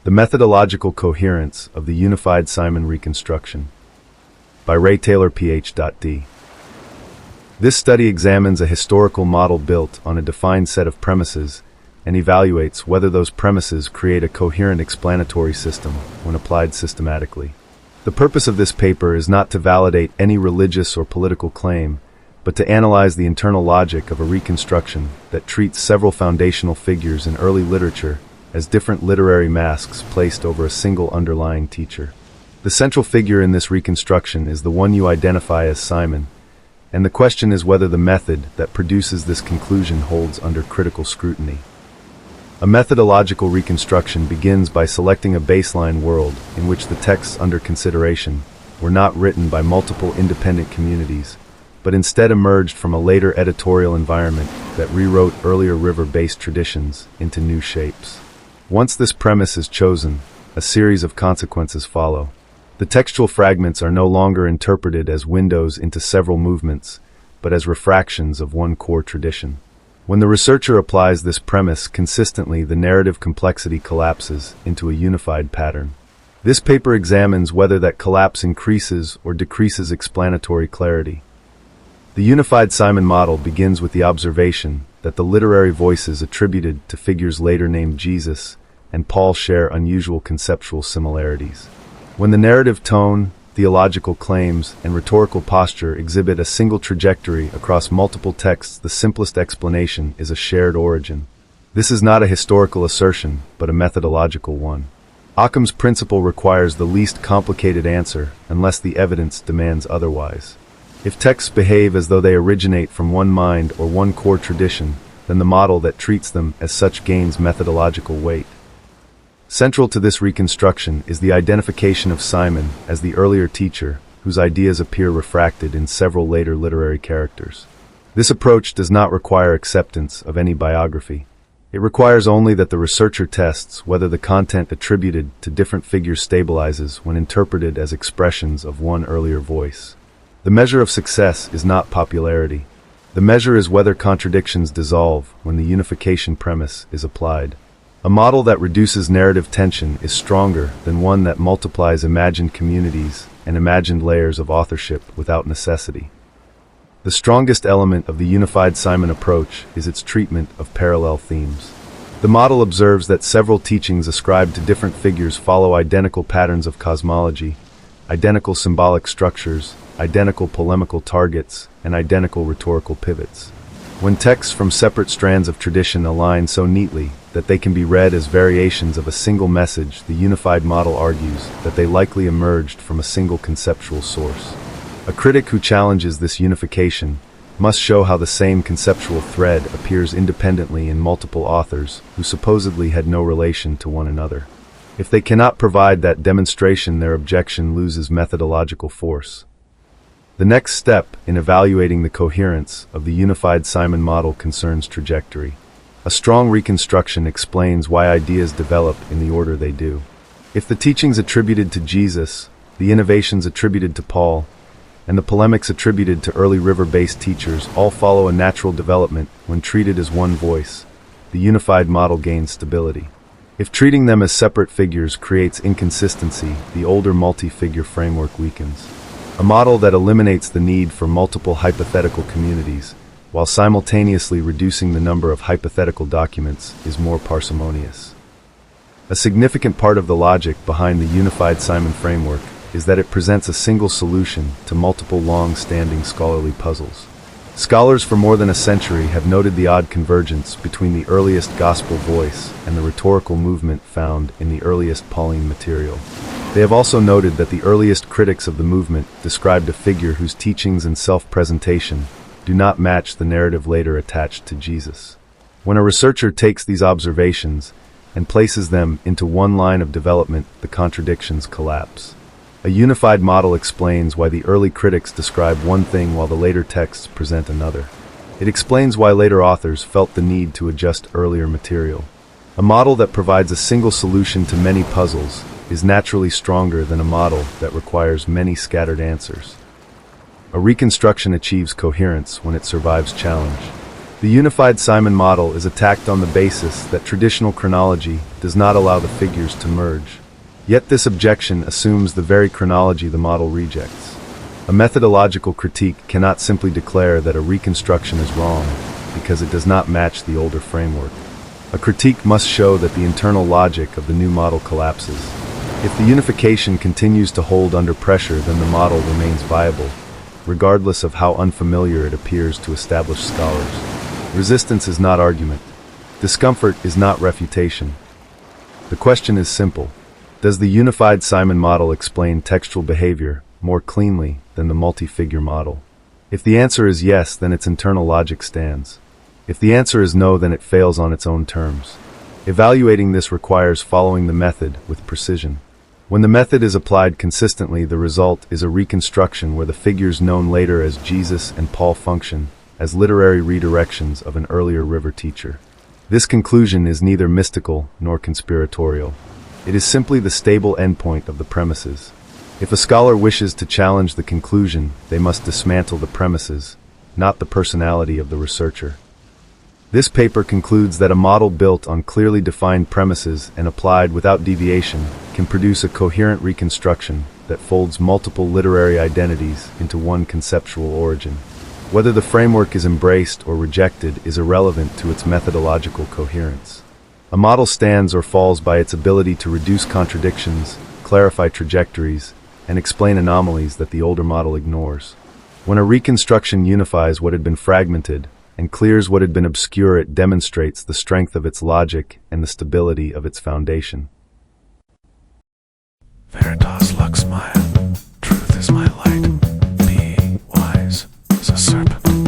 The Methodological Coherence of the Unified Simon Reconstruction by Ray Taylor, Ph.D. This study examines a historical model built on a defined set of premises and evaluates whether those premises create a coherent explanatory system when applied systematically. The purpose of this paper is not to validate any religious or political claim, but to analyze the internal logic of a reconstruction that treats several foundational figures in early literature as different literary masks placed over a single underlying teacher. The central figure in this reconstruction is the one you identify as Simon, and the question is whether the method that produces this conclusion holds under critical scrutiny. A methodological reconstruction begins by selecting a baseline world in which the texts under consideration were not written by multiple independent communities, but instead emerged from a later editorial environment that rewrote earlier river-based traditions into new shapes. Once this premise is chosen, a series of consequences follow. The textual fragments are no longer interpreted as windows into several movements, but as refractions of one core tradition. When the researcher applies this premise consistently, the narrative complexity collapses into a unified pattern. This paper examines whether that collapse increases or decreases explanatory clarity. The unified Simon model begins with the observation that the literary voices attributed to figures later named Jesus and Paul share unusual conceptual similarities. When the narrative tone, theological claims, and rhetorical posture exhibit a single trajectory across multiple texts, the simplest explanation is a shared origin. This is not a historical assertion, but a methodological one. Occam's principle requires the least complicated answer unless the evidence demands otherwise. If texts behave as though they originate from one mind or one core tradition, then the model that treats them as such gains methodological weight. Central to this reconstruction is the identification of Simon as the earlier teacher, whose ideas appear refracted in several later literary characters. This approach does not require acceptance of any biography. It requires only that the researcher tests whether the content attributed to different figures stabilizes when interpreted as expressions of one earlier voice. The measure of success is not popularity. The measure is whether contradictions dissolve when the unification premise is applied. A model that reduces narrative tension is stronger than one that multiplies imagined communities and imagined layers of authorship without necessity. The strongest element of the unified Simon approach is its treatment of parallel themes. The model observes that several teachings ascribed to different figures follow identical patterns of cosmology, identical symbolic structures, identical polemical targets, and identical rhetorical pivots. When texts from separate strands of tradition align so neatly that they can be read as variations of a single message, the unified model argues that they likely emerged from a single conceptual source. A critic who challenges this unification must show how the same conceptual thread appears independently in multiple authors who supposedly had no relation to one another. If they cannot provide that demonstration, their objection loses methodological force. The next step in evaluating the coherence of the unified Simon model concerns trajectory. A strong reconstruction explains why ideas develop in the order they do. If the teachings attributed to Jesus, the innovations attributed to Paul, and the polemics attributed to early river-based teachers all follow a natural development when treated as one voice, the unified model gains stability. If treating them as separate figures creates inconsistency, the older multi-figure framework weakens. A model that eliminates the need for multiple hypothetical communities, while simultaneously reducing the number of hypothetical documents, is more parsimonious. A significant part of the logic behind the unified Simon framework is that it presents a single solution to multiple long-standing scholarly puzzles. Scholars for more than a century have noted the odd convergence between the earliest gospel voice and the rhetorical movement found in the earliest Pauline material. They have also noted that the earliest critics of the movement described a figure whose teachings and self-presentation do not match the narrative later attached to Jesus. When a researcher takes these observations and places them into one line of development, the contradictions collapse. A unified model explains why the early critics describe one thing while the later texts present another. It explains why later authors felt the need to adjust earlier material. A model that provides a single solution to many puzzles is naturally stronger than a model that requires many scattered answers. A reconstruction achieves coherence when it survives challenge. The unified Simon model is attacked on the basis that traditional chronology does not allow the figures to merge. Yet this objection assumes the very chronology the model rejects. A methodological critique cannot simply declare that a reconstruction is wrong because it does not match the older framework. A critique must show that the internal logic of the new model collapses. If the unification continues to hold under pressure, then the model remains viable, regardless of how unfamiliar it appears to established scholars. Resistance is not argument. Discomfort is not refutation. The question is simple. Does the unified Simon model explain textual behavior more cleanly than the multi-figure model? If the answer is yes, then its internal logic stands. If the answer is no, then it fails on its own terms. Evaluating this requires following the method with precision. When the method is applied consistently, the result is a reconstruction where the figures known later as Jesus and Paul function as literary redirections of an earlier river teacher. This conclusion is neither mystical nor conspiratorial. It is simply the stable endpoint of the premises. If a scholar wishes to challenge the conclusion, they must dismantle the premises, not the personality of the researcher. This paper concludes that a model built on clearly defined premises and applied without deviation can produce a coherent reconstruction that folds multiple literary identities into one conceptual origin. Whether the framework is embraced or rejected is irrelevant to its methodological coherence. A model stands or falls by its ability to reduce contradictions, clarify trajectories, and explain anomalies that the older model ignores. When a reconstruction unifies what had been fragmented and clears what had been obscure, it demonstrates the strength of its logic and the stability of its foundation. Veritas lux maya, truth is my light. Be wise as a serpent.